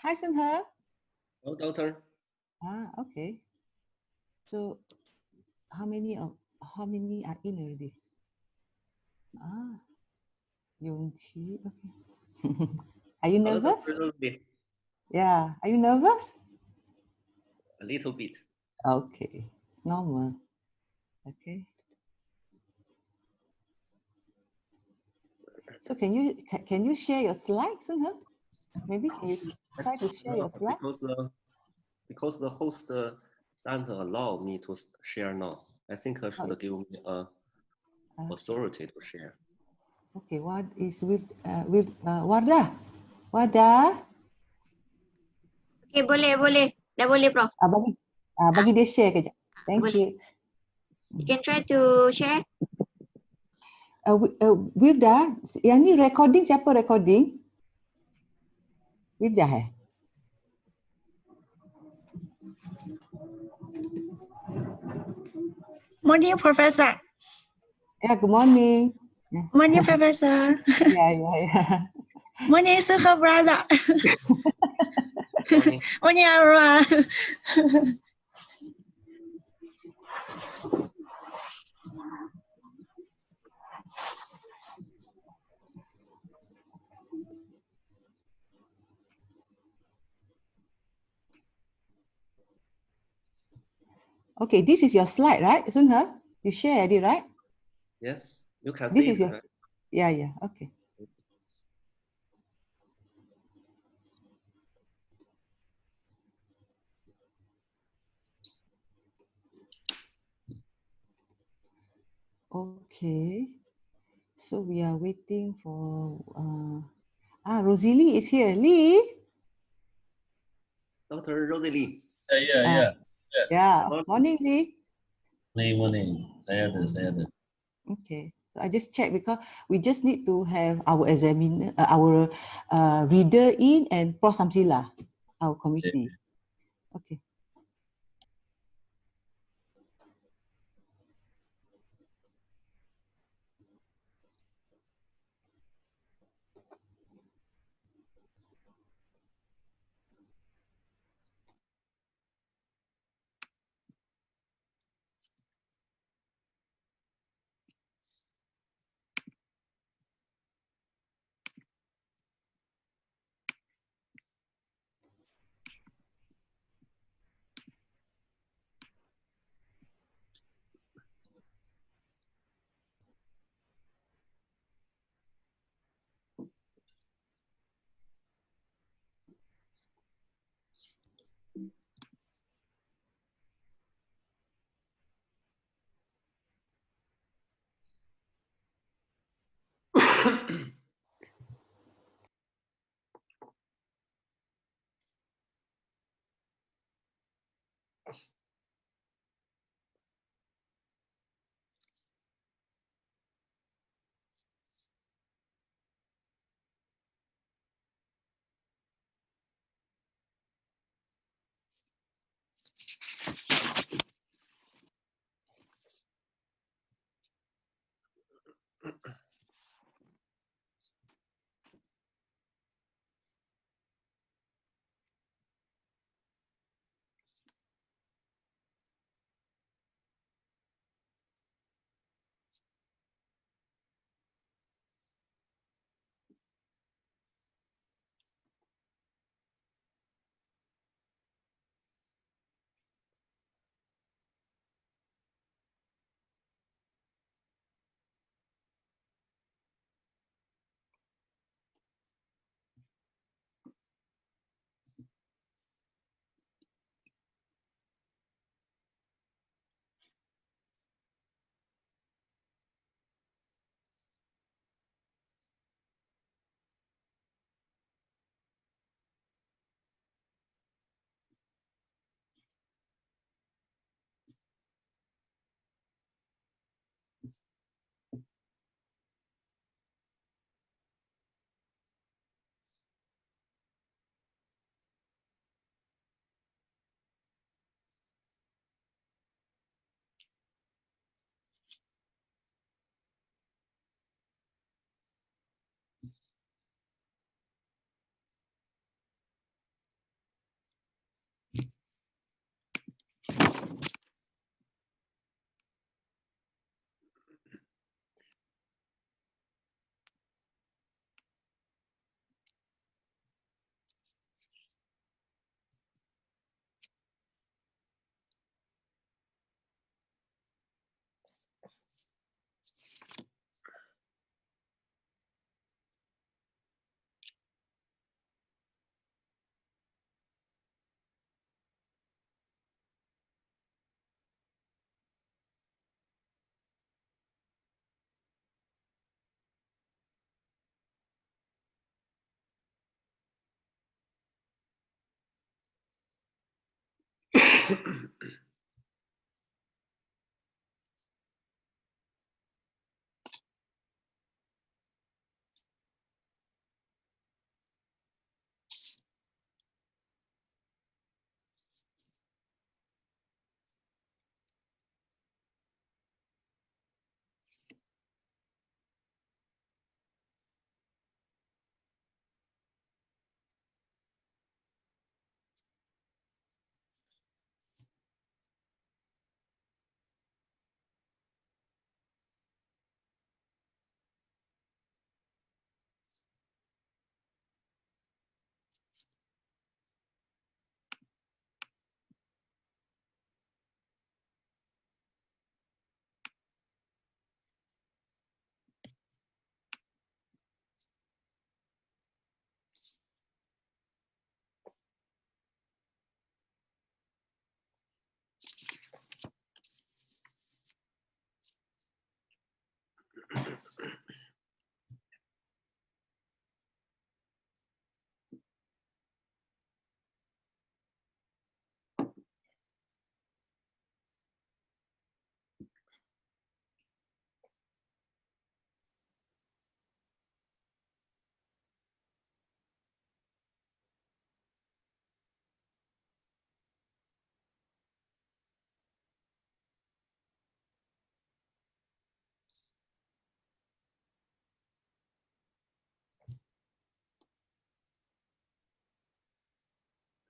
Hi, Sunha. Hello, doctor. Okay. So how many are in already? Yongqi. Okay. Are you Hello, nervous? Dr. Rosie. Yeah. Are you nervous? A little bit. Okay. Normal. Okay. So can you share your slides, Sunha? Maybe can you try to share your slide? Because the host doesn't allow me to share now. I think I should give me authority to share. Okay, what is with Wardah? Wardah? Okay, boleh. Dah boleh, Prof. Bagi dia share kejap. Thank Boleh. you. You can try to share. Wirda, yang ni recording siapa recording? Wirda Morning, Professor. Yeah, good morning. Morning, Professor. Yeah. Morning, Suha brother. Morning. Morning, everyone. Okay, this is your slide, right, Sunha? You shared it, right? Yes, you can This see is your. it. Yeah. Okay. Okay. So we are waiting for. Rosie Lee is here. Lee. Dr. Rosie Lee. Yeah. Morning, Lee. Morning. Saya ada. Okay. So I just check because we just need to have our examiner, our reader in and Prof Samsila, our committee. Okay.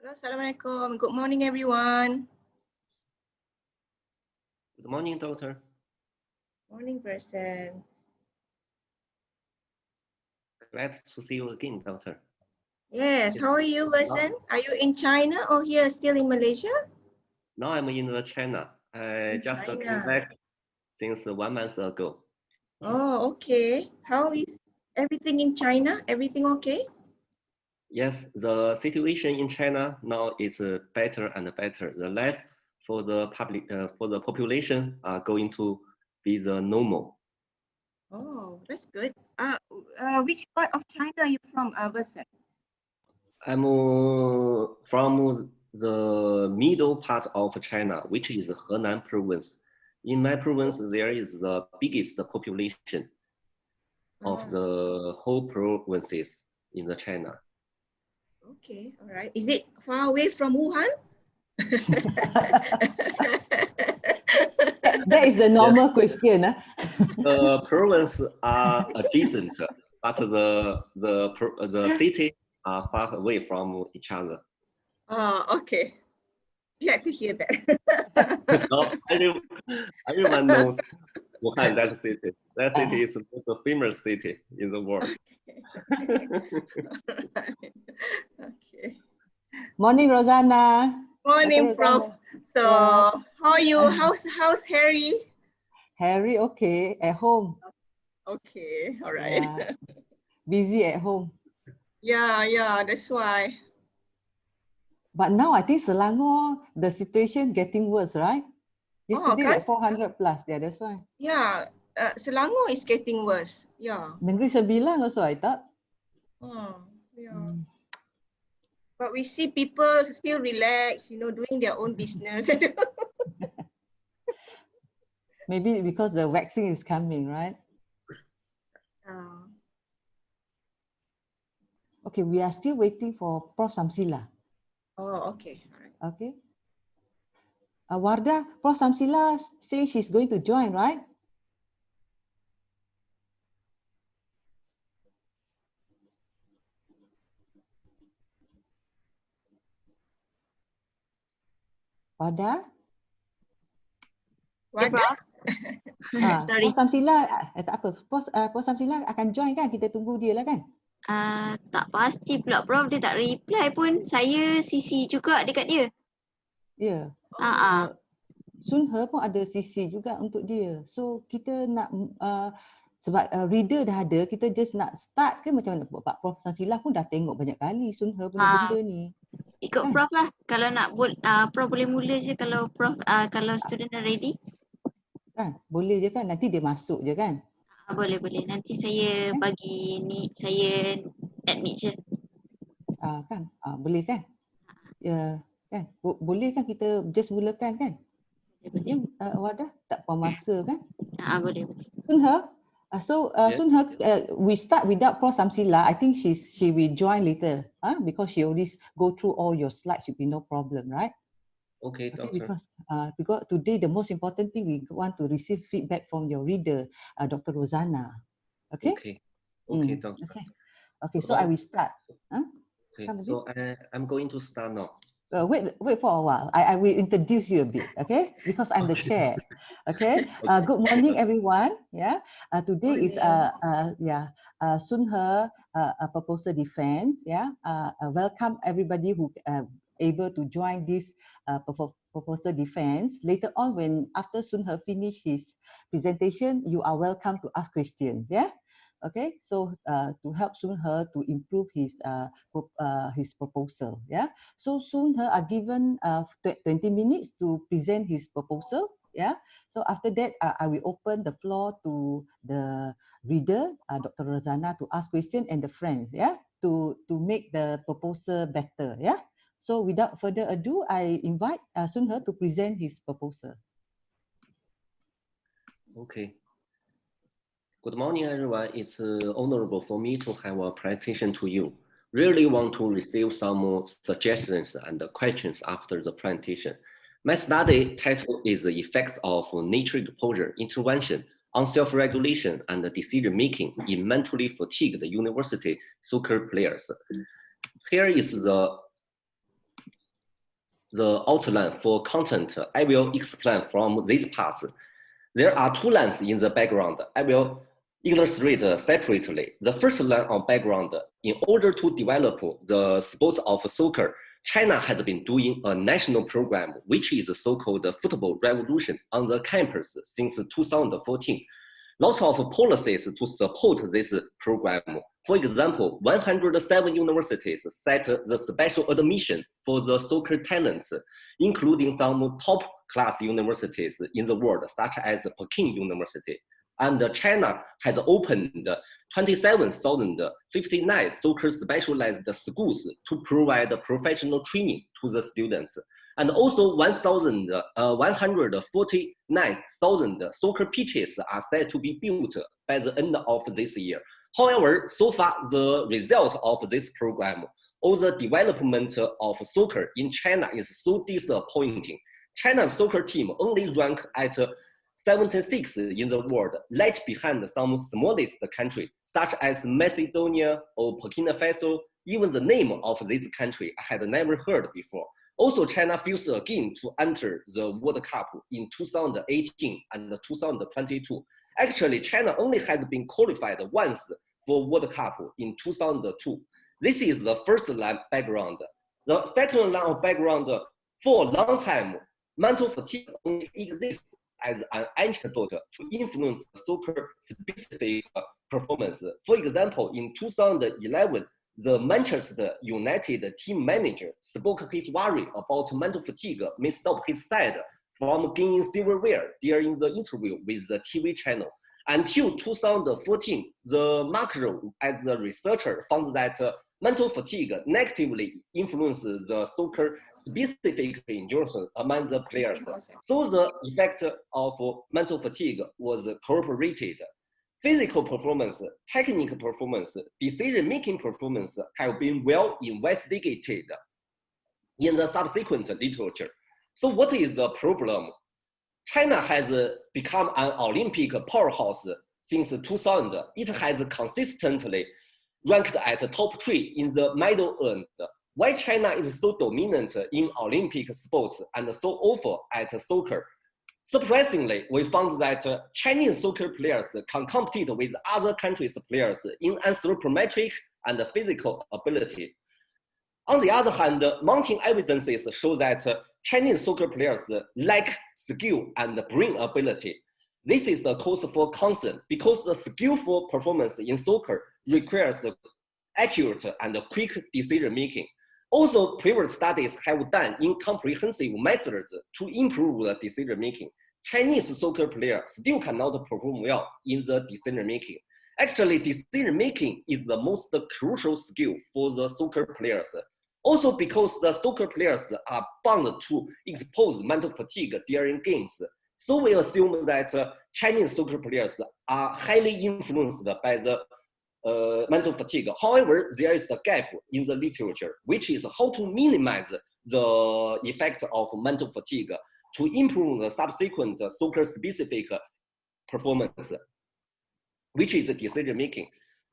Assalamualaikum. Good morning, everyone. Good morning, doctor. Morning, person. Glad to see you again, doctor. Yes, how are you, person? Are you in China or here still in Malaysia? Now I'm in the China. I In just came China. back since 1 month ago. Oh, okay. How is everything in China? Everything okay? Yes, the situation in China now is better and better. The life for the public, for the population are going to be the normal. Oh, that's good. Which part of China are you from, person? I'm from the middle part of China, which is Henan province. In my province, there is the biggest population of the whole provinces in the China. Okay, all right. Is it far away from Wuhan? That is the normal question. The province are adjacent, but the city are far away from each other. Oh, okay. Glad to hear that. Now, everyone knows Wuhan, that city. That city is the most famous city in the world. Okay. Morning, Rosanna. Morning, Dr. Prof. Rosanna. So, Yeah. how are you? How's Harry? Harry, okay, at home. Okay, all right. Yeah. Busy at home. Yeah, that's why. But now I think Selangor, the situation getting worse, right? Yesterday kan? like 400 plus. Yeah, that's why. Yeah, Selangor is getting worse. Yeah. Negeri Sembilan also, I thought. Oh, yeah. But we see people still relax, doing their own business. Maybe because the vaccine is coming, right? Okay, we are still waiting for Prof. Samsila. Oh, okay. All right. Okay. Wardah, Prof. Samsila say she's going to join, right? Wardah? Ya, Prof. Sorry. Prof. Samsila, tak apa. Prof. Samsila akan join kan? Kita tunggu dia lah kan? Tak pasti pula, Prof. Dia tak reply pun. Saya CC juga dekat dia. Ya. Sun He pun ada CC juga untuk dia. So kita nak sebab reader dah ada, kita just nak start ke macam mana? Pak Prof. Samsila pun dah tengok banyak kali Sun He punya benda ni. Ikut Prof lah. Kalau nak Prof boleh mula je kalau Prof kalau student dah ready. Kan? Boleh je kan? Nanti dia masuk je kan? Boleh. Nanti saya bagi ni, saya admit je. Kan? Boleh kan? Ya. Kan? Boleh kan kita just mulakan kan? Ya, Wadah tak puan masa kan? Boleh, boleh. Sunha, Yes. Sunha, we start without Prof Samsila. I think she will join later, because she always go through all your slides. Should be no problem, right? Okay, Okay, doctor. because today the most important thing we want to receive feedback from your reader, Dr. Rosanna. Okay. Okay. Okay, doctor. Okay. Okay. So I will start. Okay. So I'm going to start now. Wait for a while. I will introduce you a bit, okay? Because I'm the chair. Okay. Good morning, everyone. Yeah. Today is Sunhe proposal defense. Yeah. Welcome everybody who able to join this proposal defense. Later on, after Sunhe finish his presentation, you are welcome to ask questions. Yeah. Okay, so to help Sunhe to improve his proposal, yeah. So Sunhe are given 20 minutes to present his proposal, yeah. So after that, I will open the floor to the reader, Dr. Rosanna, to ask questions and the friends, yeah, to make the proposal better, yeah. So without further ado, I invite Sunhe to present his proposal. Okay. Good morning, everyone. It's honorable for me to have a presentation to you. Really want to receive some suggestions and questions after the presentation. My study title is The Effects of Nature Exposure Intervention on Self-Regulation and Decision-Making in Mentally Fatigued University Soccer Players. Here is the outline for content. I will explain from this part. There are two lines in the background. I will illustrate separately. The first line on background, in order to develop the sports of soccer, China has been doing a national program, which is so-called Football Revolution on the campus since 2014. Lots of policies to support this program. For example, 107 universities set the special admission for the soccer talents, including some top class universities in the world, such as Peking University. And China has opened 27,059 soccer specialized schools to provide professional training to the students. And also 149,000 soccer pitches are set to be built by the end of this year. However, so far, the result of this program or the development of soccer in China is so disappointing. China's soccer team only rank at 76 in the world, lag behind some smallest countries, such as Macedonia or Burkina Faso. Even the name of this country I had never heard before. Also, China fails again to enter the World Cup in 2018 and 2022. Actually, China only has been qualified once for World Cup in 2002. This is the first line background. The second line of background, for a long time, mental fatigue only exists as an antidote to influence soccer specific performance. For example, in 2011, the Manchester United team manager spoke his worry about mental fatigue may stop his side from gaining silverware during the interview with the TV channel. Until 2014, the Macro, as the researcher, found that mental fatigue negatively influences the soccer specific endurance among the players. So the effect of mental fatigue was cooperated. Physical performance, technical performance, decision-making performance have been well investigated in the subsequent literature. So what is the problem? China has become an Olympic powerhouse since 2000. It has consistently ranked at the top 3 in the medal earned. Why China is so dominant in Olympic sports and so awful at soccer? Surprisingly, we found that Chinese soccer players can compete with other countries' players in anthropometric and physical ability. On the other hand, mounting evidences show that Chinese soccer players lack skill and brain ability. This is a cause for concern because the skillful performance in soccer requires accurate and quick decision making. Also, previous studies have done incomprehensive methods to improve the decision making. Chinese soccer players still cannot perform well in the decision making. Actually, decision making is the most crucial skill for the soccer players. Also because the soccer players are bound to expose mental fatigue during games, so we assume that Chinese soccer players are highly influenced by the mental fatigue. However, there is a gap in the literature, which is how to minimize the effect of mental fatigue to improve the subsequent soccer-specific performance, which is decision-making.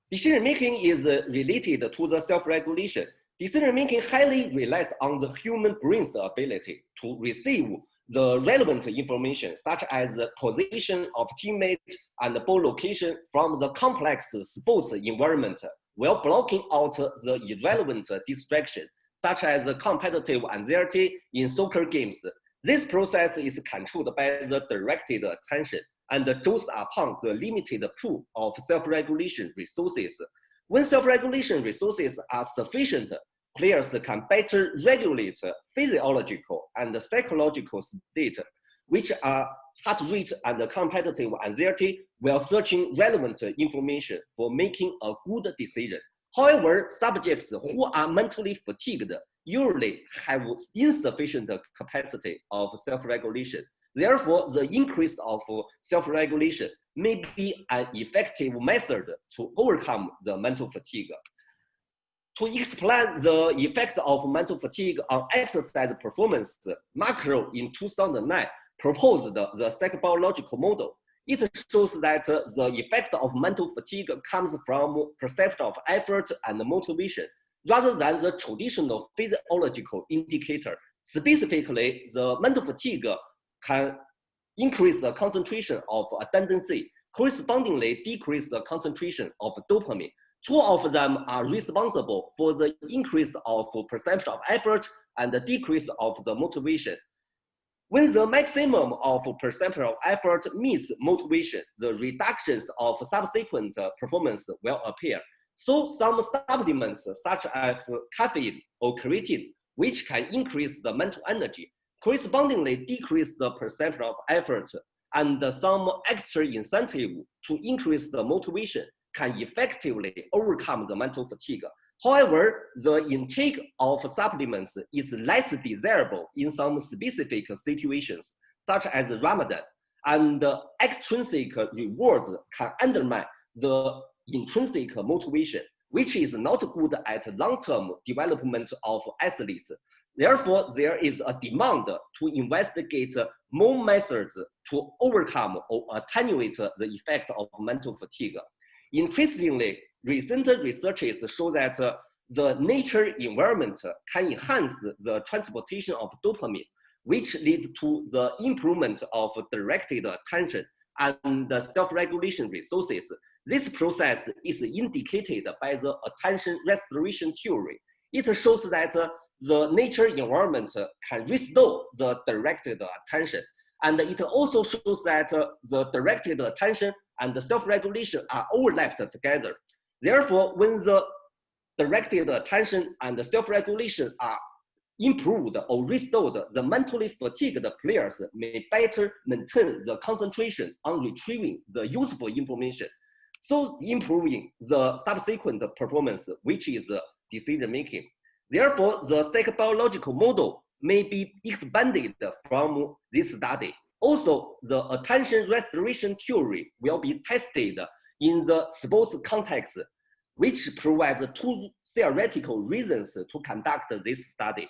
Decision-making is related to the self-regulation. Decision-making highly relies on the human brain's ability to receive the relevant information, such as the position of teammates and the ball location from the complex sports environment, while blocking out the irrelevant distraction, such as the competitive anxiety in soccer games. This process is controlled by the directed attention and draws upon the limited pool of self-regulation resources. When self-regulation resources are sufficient, players can better regulate physiological and psychological state, which are heart rate and competitive anxiety, while searching relevant information for making a good decision. However, subjects who are mentally fatigued usually have insufficient capacity of self-regulation. Therefore, the increase of self-regulation may be an effective method to overcome the mental fatigue. To explain the effects of mental fatigue on exercise performance, Macro in 2009 proposed the psychobiological model. It shows that the effect of mental fatigue comes from perception of effort and motivation, rather than the traditional physiological indicator. Specifically, the mental fatigue can increase the concentration of adenosine, correspondingly decrease the concentration of dopamine. Two of them are responsible for the increase of perception of effort and the decrease of the motivation. When the maximum of perception of effort meets motivation, the reductions of subsequent performance will appear. So some supplements such as caffeine or creatine, which can increase the mental energy, correspondingly decrease the perception of effort, and some extra incentive to increase the motivation can effectively overcome the mental fatigue. However, the intake of supplements is less desirable in some specific situations, such as Ramadan, and extrinsic rewards can undermine the intrinsic motivation, which is not good at long-term development of athletes. Therefore, there is a demand to investigate more methods to overcome or attenuate the effect of mental fatigue. Interestingly, recent researches show that the nature environment can enhance the transportation of dopamine, which leads to the improvement of directed attention and the self-regulation resources. This process is indicated by the attention restoration theory. It shows that the nature environment can restore the directed attention. And it also shows that the directed attention and the self-regulation are overlapped together. Therefore, when the directed attention and the self-regulation are improved or restored, the mentally fatigued players may better maintain the concentration on retrieving the useful information, so improving the subsequent performance, which is decision-making. Therefore, the psychobiological model may be expanded from this study. Also, the attention restoration theory will be tested in the sports context, which provides two theoretical reasons to conduct this study.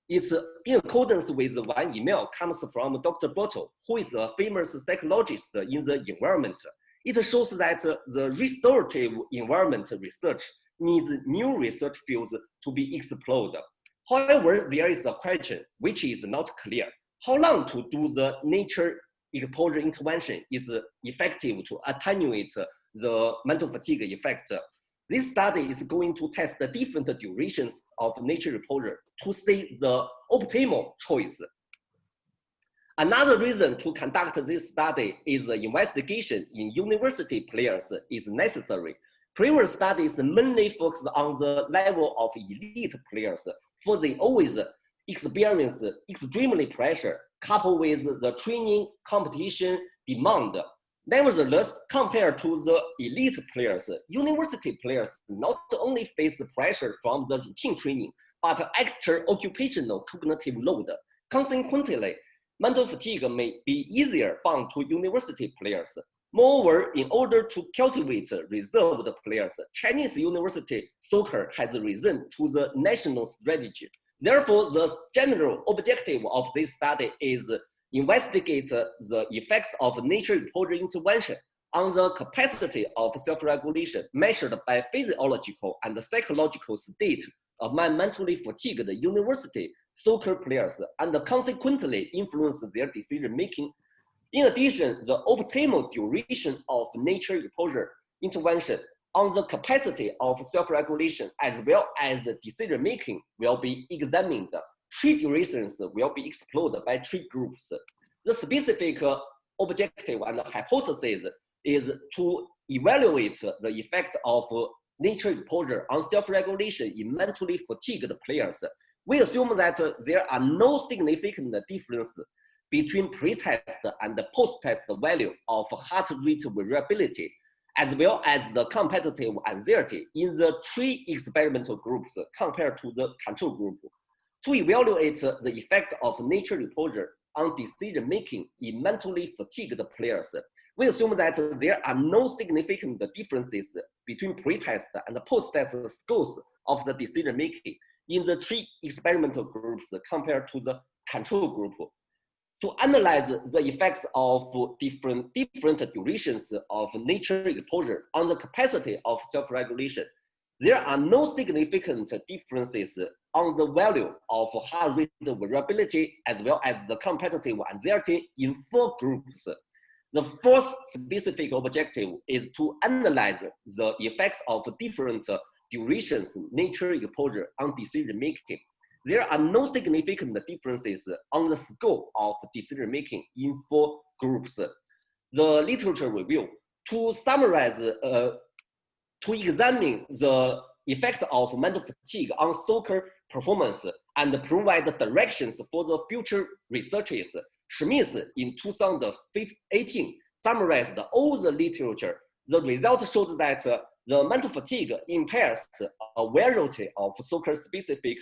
It's in accordance with one email comes from Dr. Bottle, who is a famous psychologist in the environment. It shows that the restorative environment research needs new research fields to be explored. However, there is a question which is not clear. How long to do the nature exposure intervention is effective to attenuate the mental fatigue effect? This study is going to test the different durations of nature exposure to see the optimal choice. Another reason to conduct this study is the investigation in university players is necessary. Previous studies mainly focused on the level of elite players, for they always experience extremely pressure coupled with the training competition demand. Nevertheless, compared to the elite players, university players not only face the pressure from the routine training, but extra occupational cognitive load. Consequently, mental fatigue may be easier bound to university players. Moreover, in order to cultivate reserved players, Chinese university soccer has risen to the national strategy. Therefore, the general objective of this study is investigate the effects of nature exposure intervention on the capacity of self-regulation measured by physiological and psychological state of mentally fatigued university soccer players, and consequently influence their decision-making. In addition, the optimal duration of nature exposure intervention on the capacity of self-regulation as well as decision-making will be examined. 3 durations will be explored by 3 groups. The specific objective and hypothesis is to evaluate the effect of nature exposure on self-regulation in mentally fatigued players. We assume that there are no significant differences between pre-test and post-test value of heart rate variability, as well as the competitive anxiety in the 3 experimental groups compared to the control group. To evaluate the effect of nature exposure on decision-making in mentally fatigued players, we assume that there are no significant differences between pre-test and post-test scores of the decision-making in the 3 experimental groups compared to the control group. To analyze the effects of different durations of nature exposure on the capacity of self-regulation, there are no significant differences on the value of heart rate variability as well as the competitive anxiety in 4 groups. The fourth specific objective is to analyze the effects of different durations nature exposure on decision-making. There are no significant differences on the scope of decision-making in 4 groups. The literature review, to summarize, to examine the effect of mental fatigue on soccer performance and provide directions for the future researches, Smith in 2018 summarized all the literature. The result showed that the mental fatigue impairs a variety of soccer-specific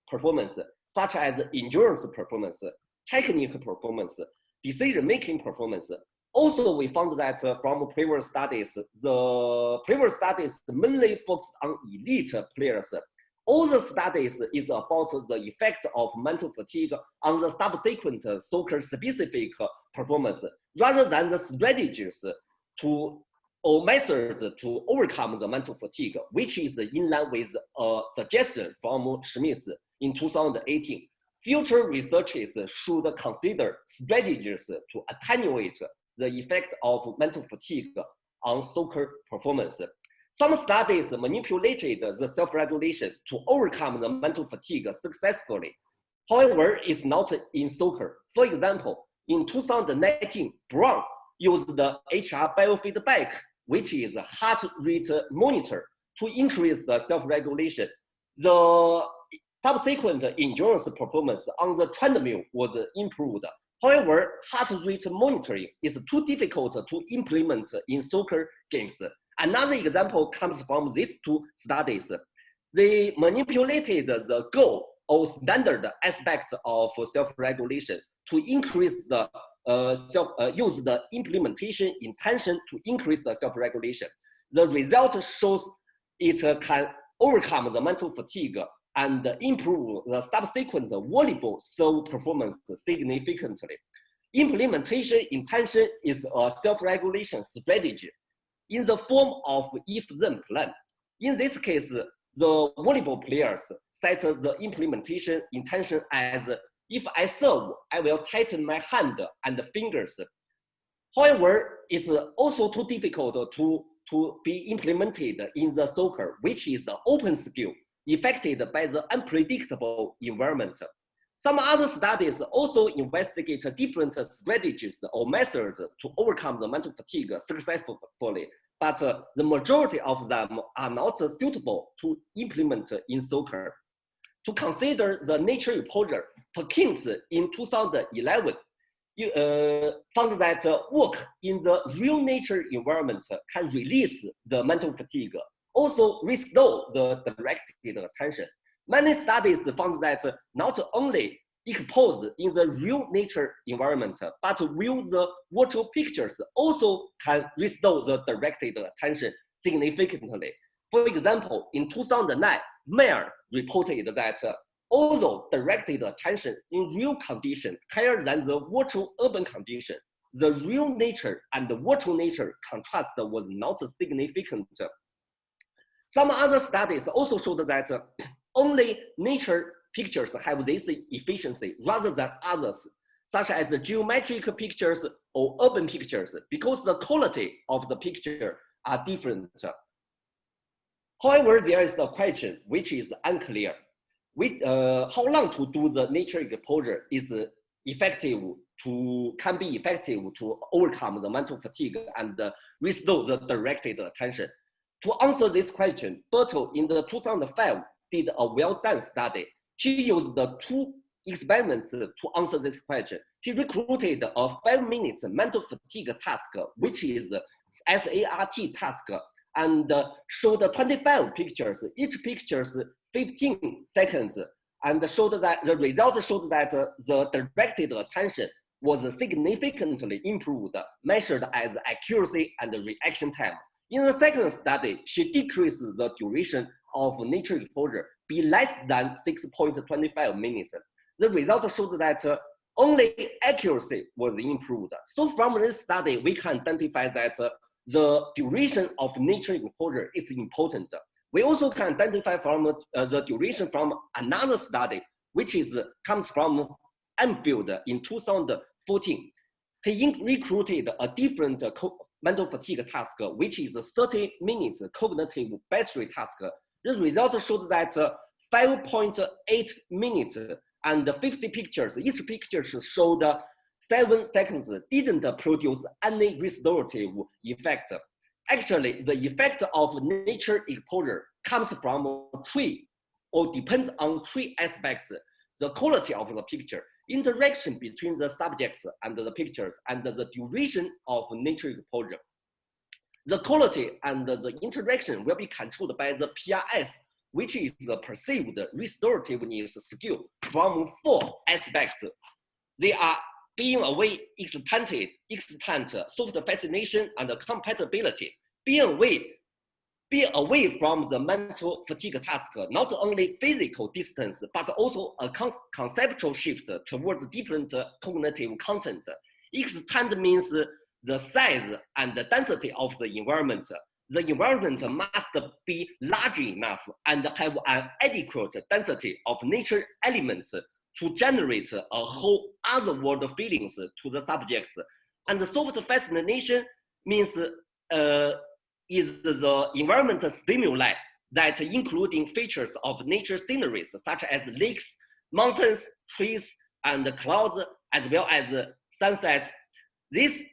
performance, such as endurance performance, technical performance, decision-making performance. Also, we found that from previous studies, the previous studies mainly focused on elite players. All the studies is about the effects of mental fatigue on the subsequent soccer-specific performance, rather than the strategies to or methods to overcome the mental fatigue, which is in line with a suggestion from Smith in 2018. Future researchers should consider strategies to attenuate the effect of mental fatigue on soccer performance. Some studies manipulated the self-regulation to overcome the mental fatigue successfully. However, it's not in soccer. For example, in 2019, Brown used the HR biofeedback, which is a heart rate monitor, to increase the self-regulation. The subsequent endurance performance on the treadmill was improved. However, heart rate monitoring is too difficult to implement in soccer games. Another example comes from these 2 studies. They manipulated the goal or standard aspect of self-regulation to increase the use the implementation intention to increase the self-regulation. The result shows it can overcome the mental fatigue and improve the subsequent volleyball serve performance significantly. Implementation intention is a self-regulation strategy in the form of if-then plan. In this case, the volleyball players set the implementation intention as, if I serve, I will tighten my hand and fingers. However, it's also too difficult to be implemented in the soccer, which is the open skill, affected by the unpredictable environment. Some other studies also investigate different strategies or methods to overcome the mental fatigue successfully, but the majority of them are not suitable to implement in soccer. To consider the nature exposure, Perkins in 2011 found that work in the real nature environment can release the mental fatigue, also restore the directed attention. Many studies found that not only exposed in the real nature environment, but will the virtual pictures also can restore the directed attention significantly. For example, in 2009, Mayer reported that although directed attention in real condition higher than the virtual urban condition, the real nature and the virtual nature contrast was not significant. Some other studies also showed that only nature pictures have this efficiency rather than others, such as the geometric pictures or urban pictures, because the quality of the picture are different. However, there is a question which is unclear. How long to do the nature exposure is effective can be effective to overcome the mental fatigue and restore the directed attention. To answer this question, Bertel in the 2005 did a well-done study. She used the 2 experiments to answer this question. She recruited a 5-minute mental fatigue task, which is SART task, and showed 25 pictures, each picture 15 seconds, and showed that the result showed that the directed attention was significantly improved, measured as accuracy and reaction time. In the second study, she decreased the duration of nature exposure be less than 6.25 minutes. The result showed that only accuracy was improved. So from this study, we can identify that the duration of nature exposure is important. We also can identify from the duration from another study, which comes from Enfield in 2014. He recruited a different mental fatigue task, which is a 30 minutes cognitive battery task. The result showed that 5.8 minutes and 50 pictures, each picture showed 7 seconds, didn't produce any restorative effect. Actually, the effect of nature exposure comes from 3 or depends on 3 aspects: the quality of the picture, interaction between the subjects and the pictures, and the duration of nature exposure. The quality and the interaction will be controlled by the PRS, which is the perceived restorativeness skill from 4 aspects. They are being away, extant, soft fascination, and compatibility. Being away from the mental fatigue task, not only physical distance, but also a conceptual shift towards different cognitive content. Extant means the size and the density of the environment. The environment must be large enough and have an adequate density of nature elements to generate a whole other world feelings to the subjects. And the soft fascination means is the environment stimuli that including features of nature sceneries such as lakes, mountains, trees, and clouds, as well as sunsets. These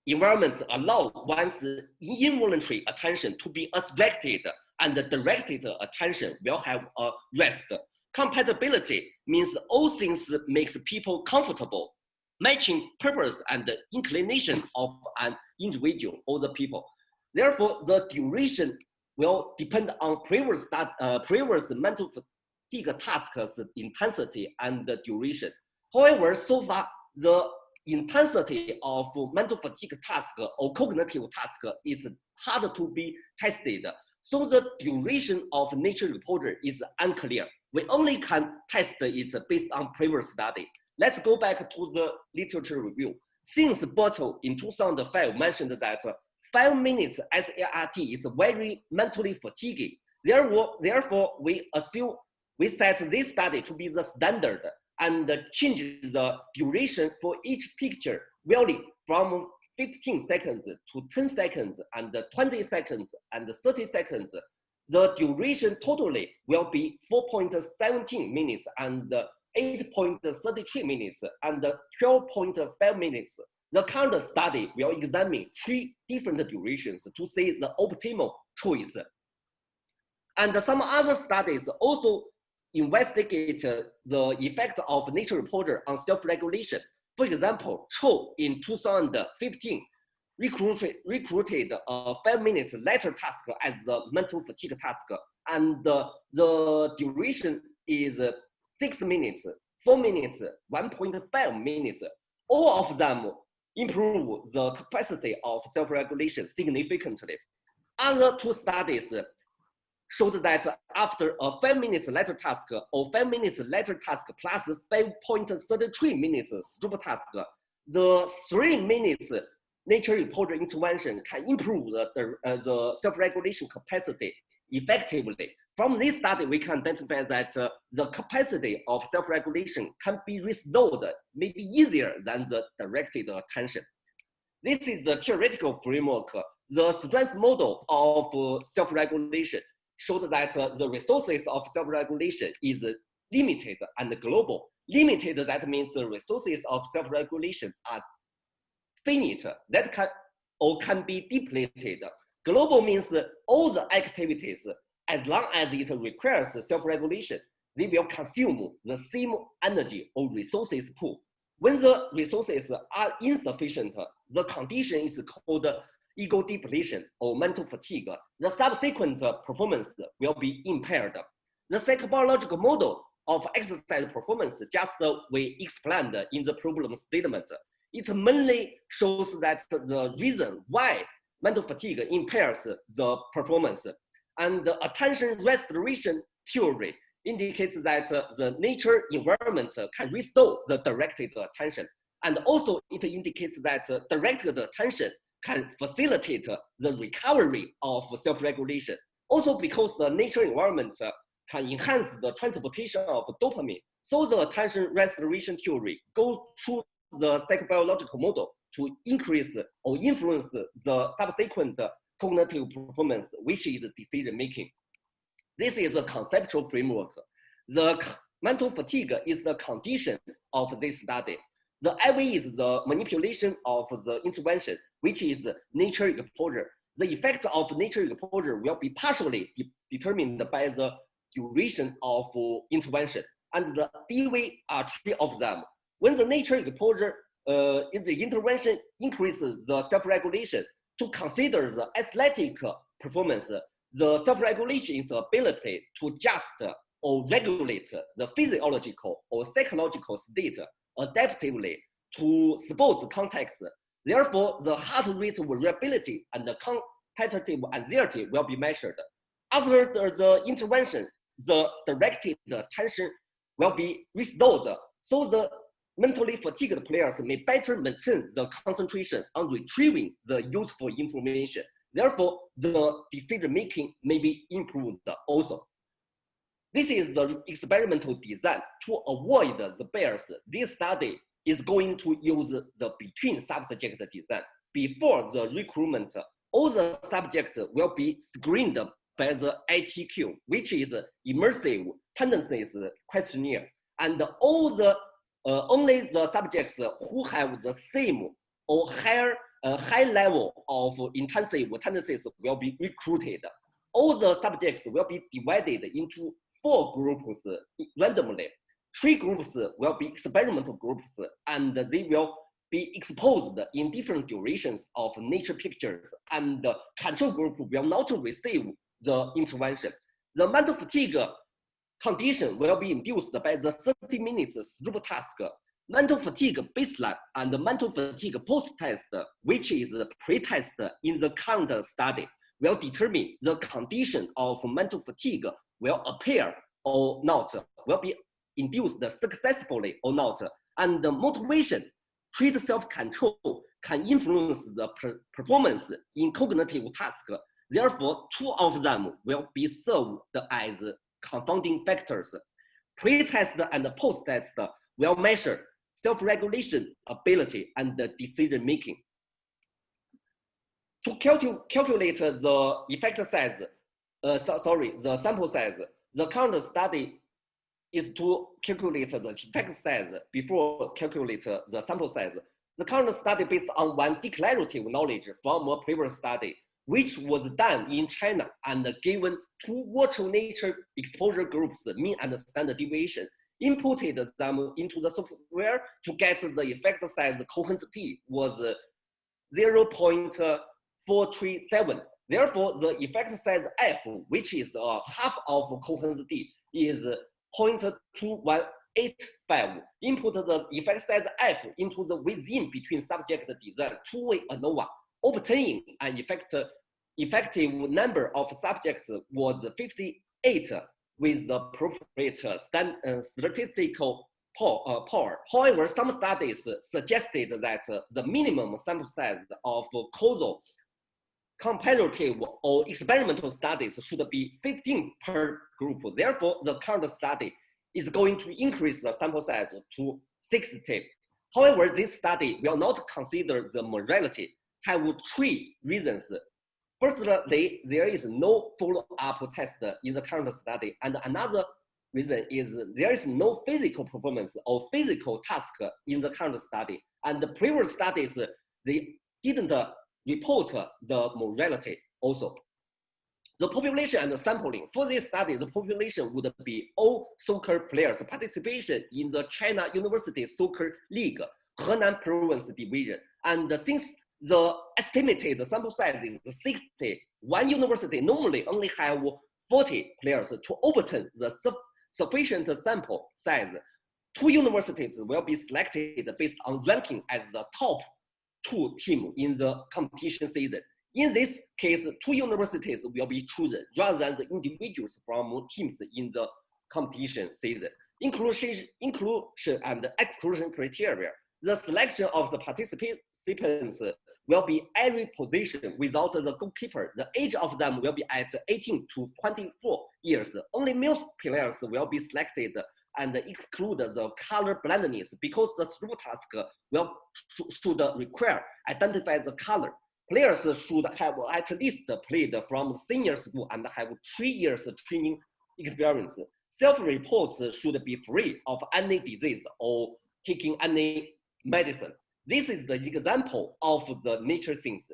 environments allow one's involuntary attention to be abstracted, and the directed attention will have a rest. Compatibility means all things makes people comfortable, matching purpose and inclination of an individual or the people. Therefore, the duration will depend on previous mental fatigue tasks' intensity and the duration. However, so far, the intensity of mental fatigue task or cognitive task is hard to be tested. So the duration of nature exposure is unclear. We only can test it based on previous study. Let's go back to the literature review. Since Bertel in 2005 mentioned that 5 minutes SART is very mentally fatiguing, therefore we set this study to be the standard and change the duration for each picture vary from 15 seconds to 10 seconds and 20 seconds and 30 seconds. The duration totally will be 4.17 minutes and 8.33 minutes and 12.5 minutes. The current study will examine 3 different durations to see the optimal choice. And some other studies also investigate the effect of nature exposure on self-regulation. For example, Cho in 2015 recruited a 5 minutes letter task as the mental fatigue task. and the duration is 6 minutes, 4 minutes, 1.5 minutes. All of them improve the capacity of self-regulation significantly. Other two studies showed that after a 5 minutes letter task or 5 minutes letter task plus 5.33 minutes super task, the 3 minutes nature exposure intervention can improve the self-regulation capacity effectively. From this study, we can identify that the capacity of self-regulation can be restored maybe easier than the directed attention. This is the theoretical framework. The strength model of self-regulation showed that the resources of self-regulation is limited and global. Limited, that means the resources of self-regulation are finite, that can be depleted. Global means all the activities, as long as it requires self-regulation, they will consume the same energy or resources pool. When the resources are insufficient, the condition is called ego depletion or mental fatigue. The subsequent performance will be impaired. The psychobiological model of exercise performance, just we explained in the problem statement, it mainly shows that the reason why mental fatigue impairs the performance. And the attention restoration theory indicates that the nature environment can restore the directed attention. And also it indicates that directed attention can facilitate the recovery of self-regulation. Also because the nature environment can enhance the transportation of dopamine. So the attention restoration theory goes through the psychobiological model to increase or influence the subsequent cognitive performance, which is decision making. This is a conceptual framework. The mental fatigue is the condition of this study. The IV is the manipulation of the intervention, which is nature exposure. The effect of nature exposure will be partially determined by the duration of intervention, and the DV are three of them. When the nature exposure in the intervention increases the self-regulation, to consider the athletic performance, the self-regulation is the ability to adjust or regulate the physiological or psychological state adaptively to sports context. Therefore, the heart rate variability and the competitive anxiety will be measured. After the intervention, the directed attention will be restored, so the mentally fatigued players may better maintain the concentration on retrieving the useful information. Therefore, the decision-making may be improved also. This is the experimental design to avoid the bias. This study is going to use the between subject design. Before the recruitment, all the subjects will be screened by the ITQ, which is immersive tendencies questionnaire, and all the only the subjects who have the same or higher high level of intensive tendencies will be recruited. All the subjects will be divided into 4 groups randomly. 3 groups will be experimental groups, and they will be exposed in different durations of nature pictures, and the control group will not receive the intervention. The mental fatigue condition will be induced by the 30 minutes group task, mental fatigue baseline, and the mental fatigue post-test, which is the pre-test in the current study, will determine the condition of mental fatigue will appear or not, will be induced successfully or not, and the motivation, trait self-control can influence the performance in cognitive tasks. Therefore, 2 of them will be served as confounding factors. Pre-test and post-test will measure self-regulation ability and decision making. To calculate the effect size, the sample size, the current study is to calculate the effect size before calculate the sample size. The current study based on one declarative knowledge from a previous study, which was done in China and given 2 virtual nature exposure groups mean and standard deviation, inputted them into the software to get the effect size coherence T was 0.437. Therefore, the effect size F, which is half of coherence D, is 0.2185. Input the effect size F into the within between subject design two-way ANOVA, obtaining an effective number of subjects was 58 with the appropriate statistical power. However, some studies suggested that the minimum sample size of causal, comparative, or experimental studies should be 15 per group. Therefore, the current study is going to increase the sample size to 60. However, this study will not consider the morality, have three reasons. Firstly, there is no follow-up test in the current study, and another reason is there is no physical performance or physical task in the current study, and the previous studies, they didn't report the morality also. The population and the sampling. For this study, the population would be all soccer players participation in the China University Soccer League, Henan Province Division. And since the estimated sample size is 60, one university normally only have 40 players to obtain the sufficient sample size. Two universities will be selected based on ranking as the top two teams in the competition season. In this case, two universities will be chosen rather than the individuals from teams in the competition season. Inclusion and exclusion criteria. The selection of the participants will be every position without the goalkeeper. The age of them will be at 18 to 24 years. Only male players will be selected and exclude the color blindness because the through task should require identify the color. Players should have at least played from senior school and have 3 years training experience. Self-reports should be free of any disease or taking any medicine. This is the example of the nature things.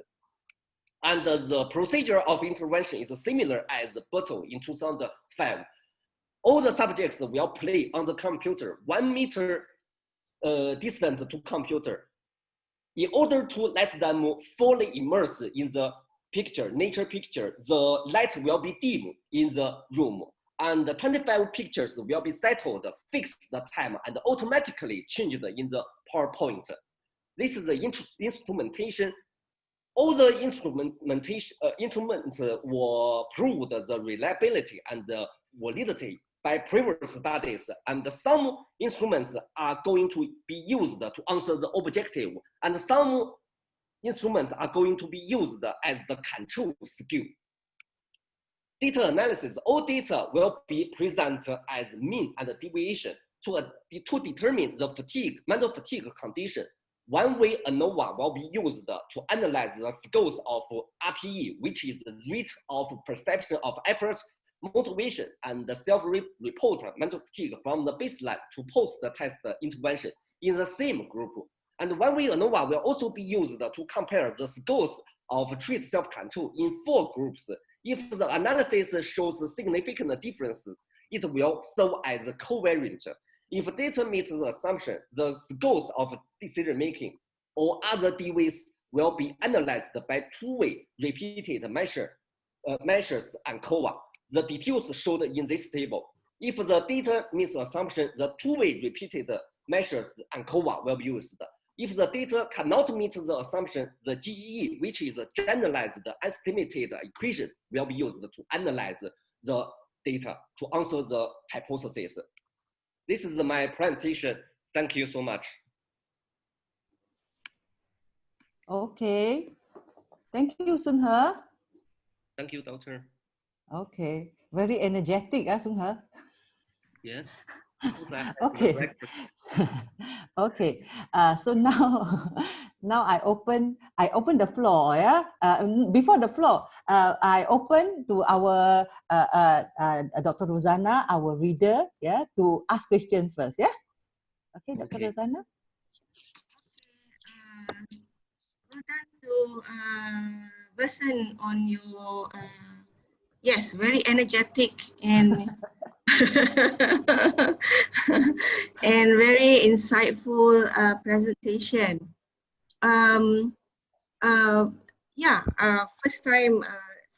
And the procedure of intervention is similar as the bottle in 2005. All the subjects will play on the computer, 1 meter distance to computer. In order to let them fully immerse in the picture, nature picture, the light will be dim in the room, and the 25 pictures will be settled, fixed the time, and automatically changed in the PowerPoint. This is the instrumentation. All the instruments were proved the reliability and the validity by previous studies, and some instruments are going to be used to answer the objective, and some instruments are going to be used as the control skill. Data analysis, all data will be presented as mean and deviation to determine the mental fatigue condition. One-way ANOVA will be used to analyze the scores of RPE, which is the rate of perception of effort, motivation, and the self-report mental fatigue from the baseline to post-test intervention in the same group. And one-way ANOVA will also be used to compare the scores of treat self-control in 4 groups. If the analysis shows significant differences, it will serve as a covariant. If data meets the assumption, the scores of decision-making or other deviations will be analyzed by two-way repeated measures and COVA. The details showed in this table. If the data meets the assumption, the two-way repeated measures and COVA will be used. If the data cannot meet the assumption, the GEE, which is a generalized estimated equation, will be used to analyze the data to answer the hypothesis. This is my presentation. Thank you so much. Okay. Thank you, Sun He. Thank you, Doctor. Okay. Very energetic, Sun He. Yes. Okay. Okay. So now I open the floor. Yeah. Before the floor, I open to our Dr. Rosanna, our reader. Yeah, to ask questions first. Yeah. Okay, Dr. Okay. Rosanna. Well done to Versen on your yes, very energetic and and very insightful presentation. Yeah, first time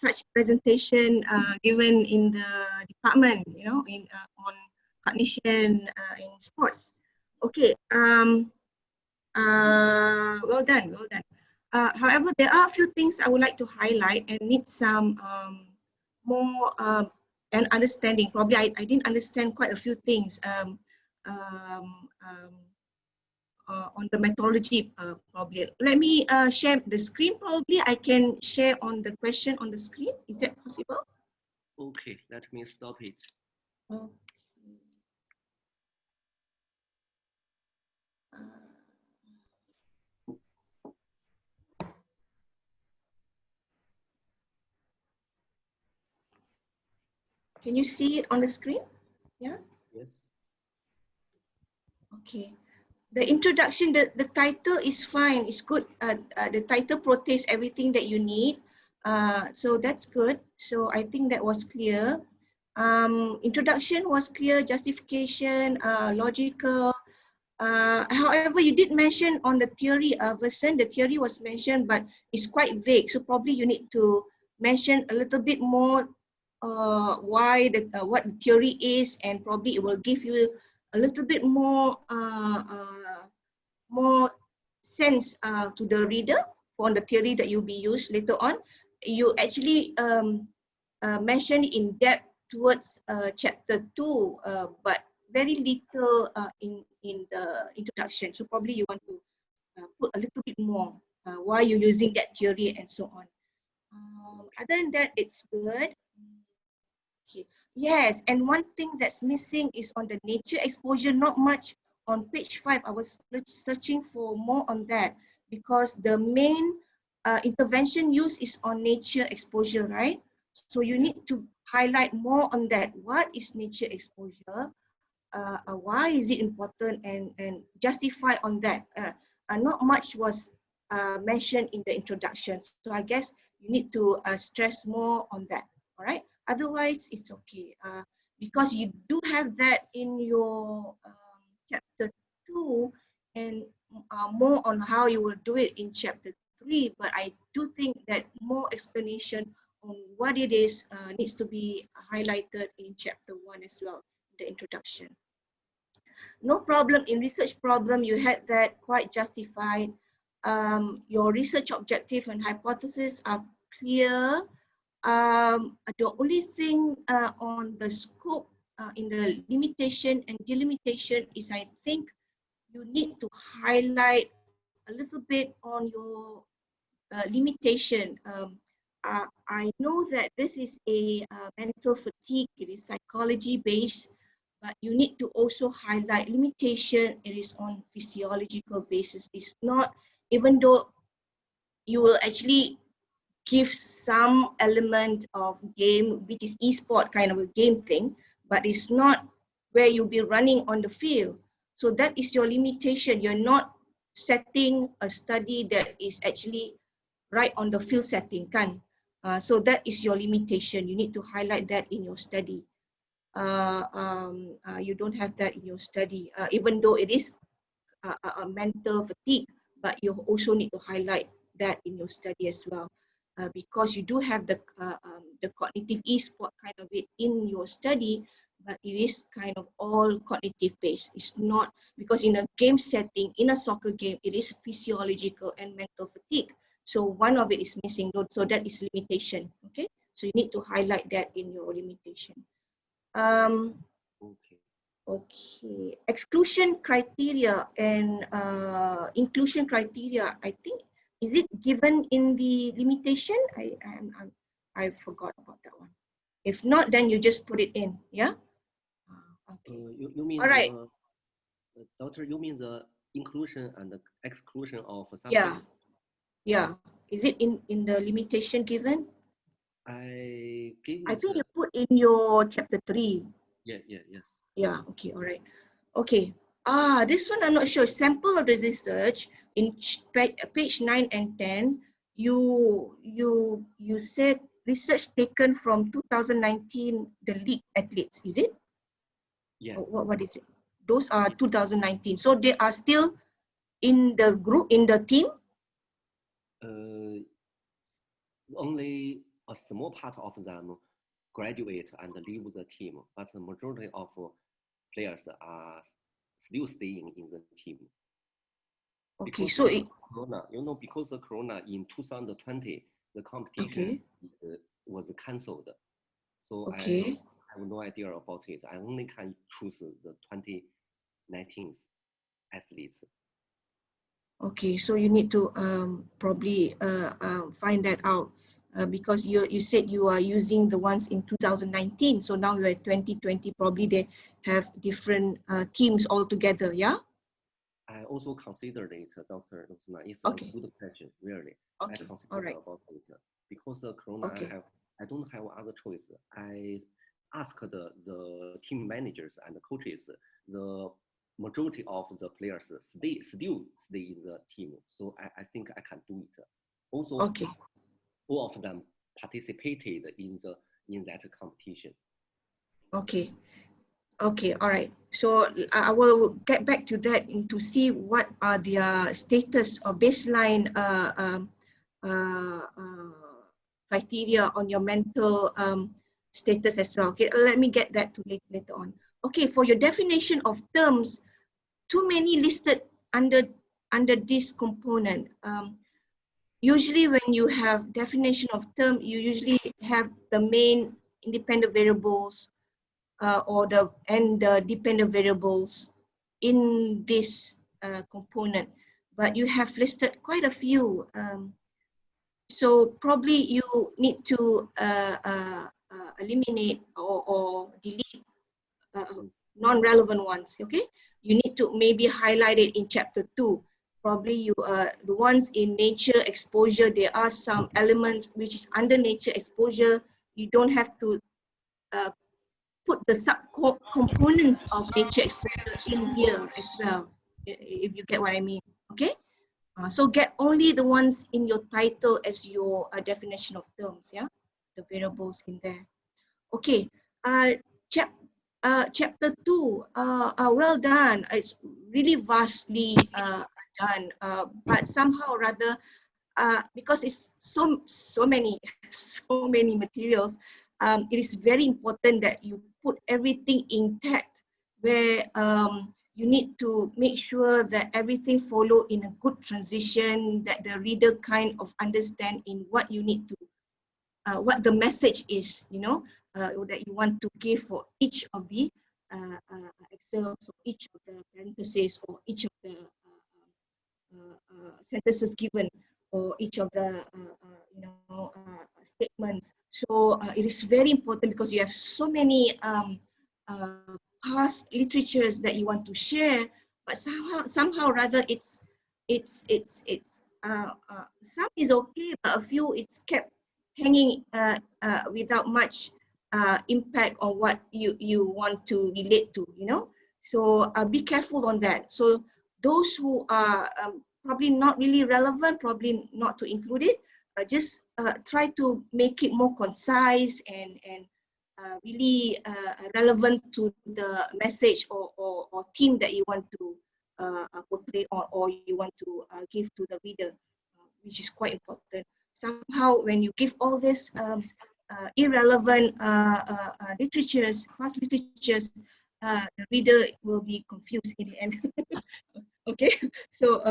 such presentation given in the department, you know, in on cognition in sports. Okay, well done, well done. However, there are a few things I would like to highlight and need some more and understanding. Probably I didn't understand quite a few things on the methodology probably. Let me share the screen. Probably I can share on the question on the screen. Is that possible? Okay, let me stop it. Okay. Can you see it on the screen? Yeah. Yes. Okay. The introduction, the title is fine. It's good. The title portrays everything that you need. So that's good. So I think that was clear. Introduction was clear. Justification, logical. However, you did mention on the theory version. The theory was mentioned, but it's quite vague. So probably you need to mention a little bit more why what the theory is, and probably it will give you a little bit more sense to the reader for the theory that you'll be used later on. You actually mentioned in depth towards chapter 2, but very little in the introduction. So probably you want to put a little bit more why you're using that theory and so on. Other than that, it's good. Okay. Yes, and one thing that's missing is on the nature exposure, not much on page 5. I was searching for more on that because the main intervention used is on nature exposure, right? So you need to highlight more on that. What is nature exposure? Why is it important, and justify on that. Not much was mentioned in the introduction. So I guess you need to stress more on that, all right? Otherwise, it's okay. Because you do have that in your chapter 2 and more on how you will do it in chapter 3, but I do think that more explanation on what it is needs to be highlighted in chapter 1 as well, the introduction. No problem in research problem, you had that quite justified. Your research objective and hypothesis are clear. The only thing on the scope in the limitation and delimitation is, I think you need to highlight a little bit on your limitation. I know that this is a mental fatigue, it is psychology based, but you need to also highlight limitation, it is on physiological basis. It's not, even though you will actually give some element of game, which is e-sport kind of a game thing, but it's not where you'll be running on the field. So that is your limitation. You're not setting a study that is actually right on the field setting, kan? So that is your limitation. You need to highlight that in your study. You don't have that in your study, even though it is a mental fatigue, but you also need to highlight that in your study as well, because you do have the cognitive e-sport kind of it in your study, but it is kind of all cognitive based. It's not, because in a game setting, in a soccer game, it is physiological and mental fatigue. So one of it is missing, so that is limitation. Okay, so you need to highlight that in your limitation. Okay, exclusion criteria and inclusion criteria, I think, is it given in the limitation? I forgot about that one. If not, then you just put it in, yeah? Okay. You mean, all right. Doctor, you mean the inclusion and the exclusion of subjects? Yeah. Yeah. Is it in the limitation given? I think you put in your chapter 3. Yes. Yeah, okay, all right. Okay. This one I'm not sure. Sample of the research in page 9 and 10. You said research taken from 2019, the league athletes, is it? Yes. What is it? Those are 2019. So they are still in the group, in the team? Only a small part of them graduate and leave the team, but the majority of players are still staying in the team. Okay, Because so Corona, because the Corona in 2020, the competition was cancelled. So I have no idea about it. I only can choose the 2019 athletes. Okay, so you need to probably find that out because you said you are using the ones in 2019. So now you're at 2020. Probably they have different teams altogether. Yeah. I also considered it, Dr. Luxna. It's a good question, really. I considered about it because the Corona. I don't have other choice. I asked the team managers and the coaches. The majority of the players still stay in the team, so I think I can do it. Also, all of them participated in that competition. Okay. Okay, all right. So I will get back to that to see what are their status or baseline criteria on your mental status as well. Okay, let me get that to later on. Okay, for your definition of terms, too many listed under this component. Usually when you have definition of term, you usually have the main independent variables or the dependent variables in this component, but you have listed quite a few. So probably you need to eliminate or delete non-relevant ones. Okay, you need to maybe highlight it in chapter 2. Probably you the ones in nature exposure. There are some elements which is under nature exposure. You don't have to put the sub-components of nature exposure in here as well, if you get what I mean, okay? So get only the ones in your title as your definition of terms, yeah? The variables in there. Okay, chapter 2, well done. It's really vastly done, but somehow rather, because it's so many materials, it is very important that you put everything intact, where you need to make sure that everything follow in a good transition, that the reader kind of understand in what you need to, what the message is, that you want to give for each of the excerpts, or each of the parentheses, or each of the sentences given, or each of the statements. So it is very important because you have so many past literatures that you want to share, but somehow rather it's some is okay, but a few it's kept hanging without much impact on what you want to relate to, So be careful on that. So those who are probably not really relevant, probably not to include it. Just try to make it more concise and really relevant to the message or theme that you want to portray on, or you want to give to the reader, which is quite important. Somehow, when you give all this irrelevant literatures, past literatures, the reader will be confused in the end. Okay, so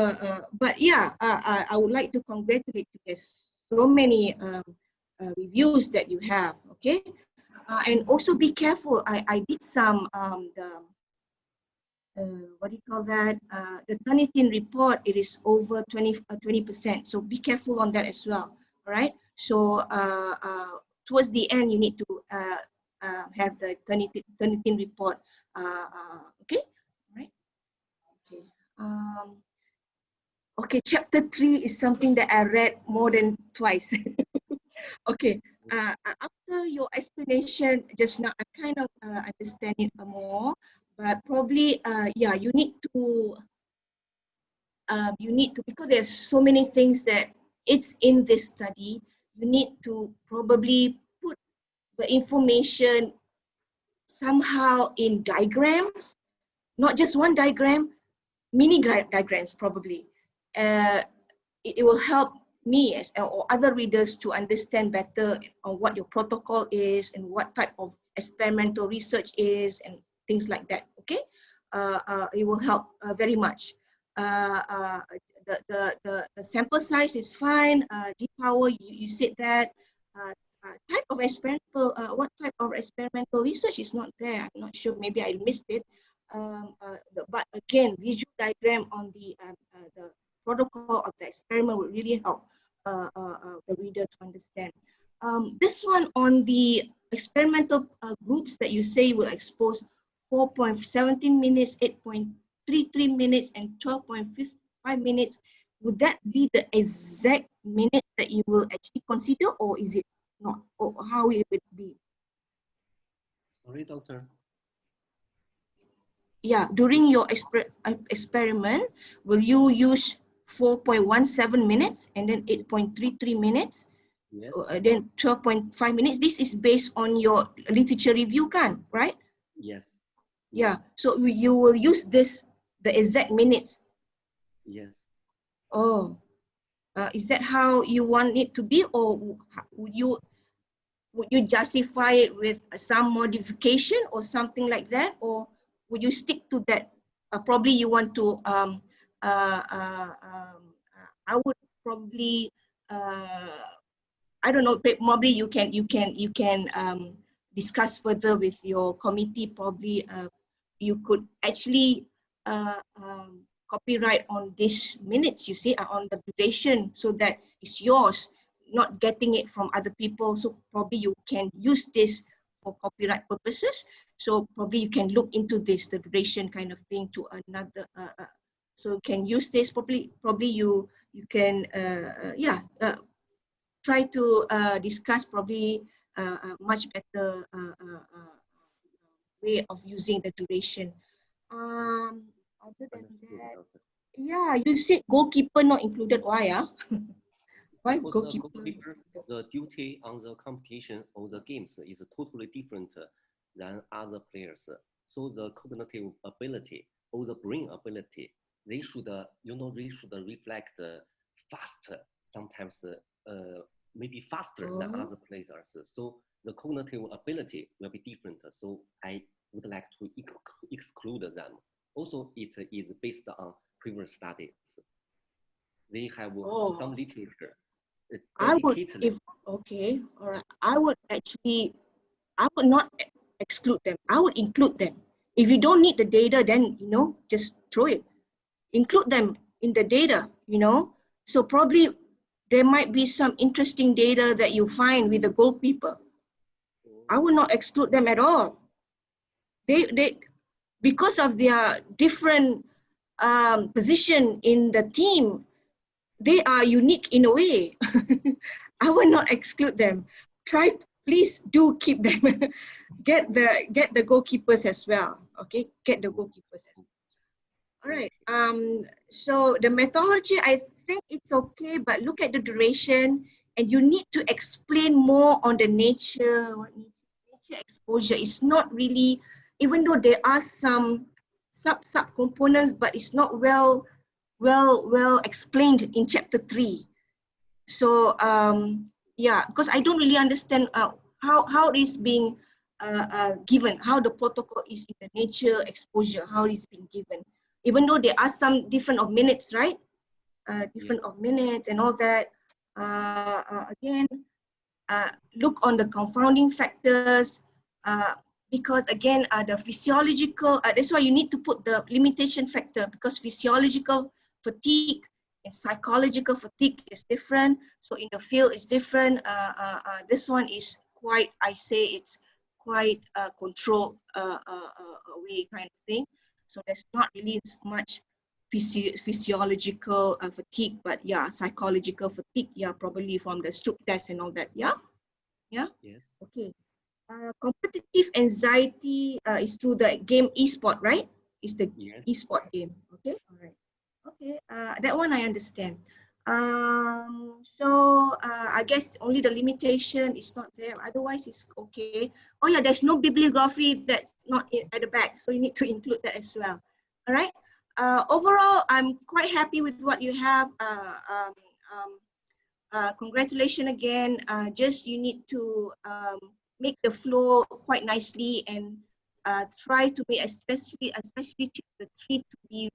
but yeah, I would like to congratulate you. There's so many reviews that you have. Okay, and also be careful. I did some what do you call that? The Turnitin report. It is over 20%. So be careful on that as well. All right. So towards the end, you need to have the Turnitin report. Okay. All right. Okay. Okay, chapter 3 is something that I read more than twice. Okay, after your explanation just now, I kind of understand it more, but probably, yeah, you need to, because there's so many things that it's in this study, you need to probably put the information somehow in diagrams, not just one diagram, mini diagrams probably. It will help me as or other readers to understand better on what your protocol is and what type of experimental research is and things like that. Okay, it will help very much. The sample size is fine. G power, you said that. Type of experimental, what type of experimental research is not there? I'm not sure. Maybe I missed it. But again, visual diagram on the protocol of the experiment would really help the reader to understand. This one on the experimental groups that you say will expose 4.17 minutes, 8.33 minutes, and 12.55 minutes. Would that be the exact minutes that you will actually consider, or is it not? Or how it would be? Sorry, doctor. Yeah, during your experiment, will you use 4.17 minutes and then 8.33 minutes? Yes. Then 12.5 minutes. This is based on your literature review, kan, right? Yes. Yeah. So you will use this, the exact minutes. Yes. Oh, is that how you want it to be, or would you justify it with some modification or something like that, or would you stick to that? Probably you want to. I would probably. I don't know. Probably you can discuss further with your committee. Probably you could actually copyright on these minutes, you see, on the duration, so that it's yours, not getting it from other people. So probably you can use this for copyright purposes. So probably you can look into this, the duration kind of thing, to another. So you can use this. Probably you can try to discuss probably a much better way of using the duration. Other than that, yeah, you said goalkeeper not included. Why? Why because goalkeeper? the duty on the competition or the games is totally different than other players. So the cognitive ability or the brain ability, they should, they should reflect faster, sometimes maybe faster than other players. So the cognitive ability will be different. So I would like to exclude them. Also, it is based on previous studies. They have some literature. I would, okay, all right. I would not exclude them. I would include them. If you don't need the data, then, just throw it. Include them in the data, So probably there might be some interesting data that you find with the goalkeeper. I would not exclude them at all. They because of their different position in the team, they are unique in a way. I will not exclude them. Please do keep them. Get the goalkeepers as well. Okay, get the goalkeepers as well. All right. So the methodology, I think it's okay, but look at the duration, and you need to explain more on the nature exposure. It's not really, even though there are some sub components, but it's not well explained in chapter 3. So yeah, because I don't really understand how it is being given, how the protocol is in the nature exposure, how it is being given. Even though there are some different of minutes, right? Different of minutes and all that. Again, look on the confounding factors, because again, the physiological, that's why you need to put the limitation factor, because physiological fatigue and psychological fatigue is different. So in the field it's different. This one is quite, I say it's quite controlled way kind of thing. So there's not really much physiological fatigue, but yeah, psychological fatigue, yeah, probably from the Stroop test and all that, yeah? Yeah? Yes. Okay. Competitive anxiety is through the game e-sport, right? It's the e-sport game, okay? All right. Okay, that one I understand. So I guess only the limitation is not there, otherwise it's okay. Oh yeah, there's no bibliography that's not at the back, so you need to include that as well. All right. Overall, I'm quite happy with what you have. Congratulations again. Just you need to make the flow quite nicely and try to make especially the 3 to be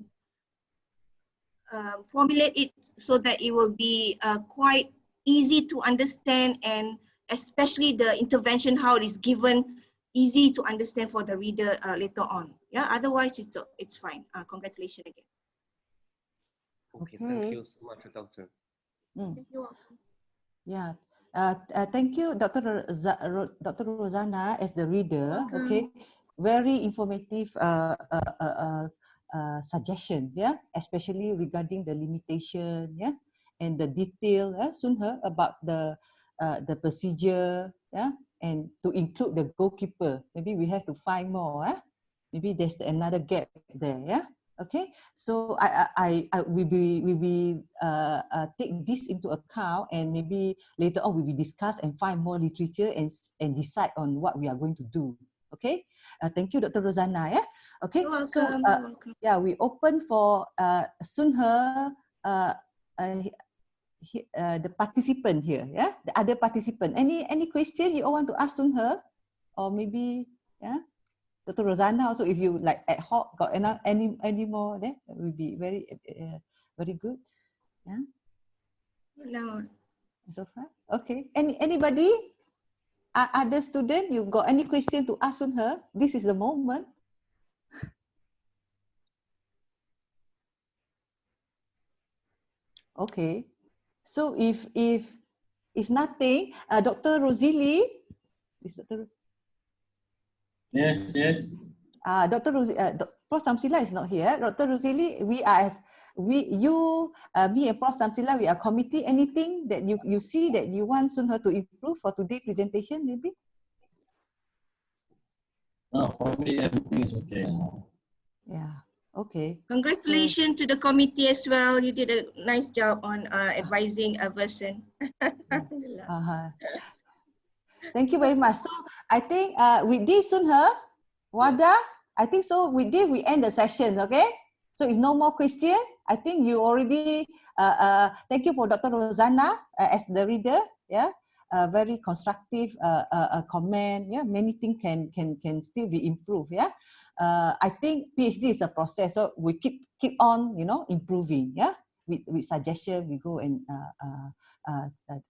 formulate it so that it will be quite easy to understand, and especially the intervention, how it is given, easy to understand for the reader later on. Yeah, otherwise it's fine. Congratulations again. Okay, thank you so much, Doctor. You're welcome. Yeah. Thank you, Dr. Dr. Rosanna, as the reader. Welcome. Okay, very informative suggestions. Yeah, especially regarding the limitation. Yeah, and the detail. Sunha, about the procedure. Yeah, and to include the goalkeeper. Maybe we have to find more. Maybe there's another gap there. Yeah. Okay, so we will take this into account, and maybe later on we will discuss and find more literature and decide on what we are going to do. Okay, thank you, Dr. Rosanna. Yeah. Okay. You're So welcome. You're welcome. yeah, we open for Sunhe, the participant here. Yeah, the other participant. Any question you all want to ask Sunhe, or maybe yeah. Dr. Rosanna also, if you like ad hoc got any more, that would be very very good. Yeah. No. So far, okay. Anybody? Other student, you got any question to ask on her? This is the moment. Okay. So if nothing, Dr. Rosalie, is Dr. Yes, yes. Dr. Prof. Samsila is not here. Dr. Rosalie, me and Prof. Samsila, we are committee. Anything that you see that you want Sunha to improve for today's presentation, maybe? No, for me, everything is okay. Yeah. Okay. Congratulations to the committee as well. You did a nice job on advising a person. Thank you very much. So I think with this Sunha, Wada, I think so with this we end the session, okay? So if no more question, I think you already, thank you for Dr. Rosanna as the reader, yeah? Very constructive comment, yeah? Many things can still be improved, yeah? I think PhD is a process, so we keep on, improving, yeah? With suggestion, we go and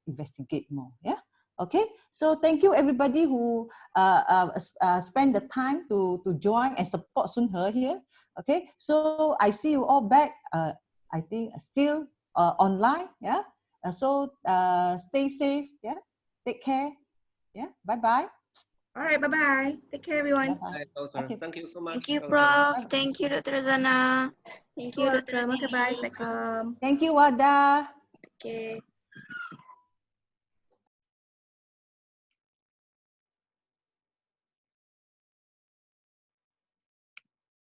investigate more, yeah? Okay, so thank you everybody who spend the time to join and support Sunhe here. Okay, so I see you all back. I think still online. Yeah. So stay safe. Yeah. Take care. Yeah. Bye bye. All right. Bye bye. Take care, everyone. Bye bye. Bye, Doctor. Okay. Thank you so much. Thank you, Doctor. Prof. Bye. Thank you, Dr. Razana. Thank you, You're Dr. welcome. Okay, bye. Razini. Assalamualaikum. Thank you, Wada. Okay.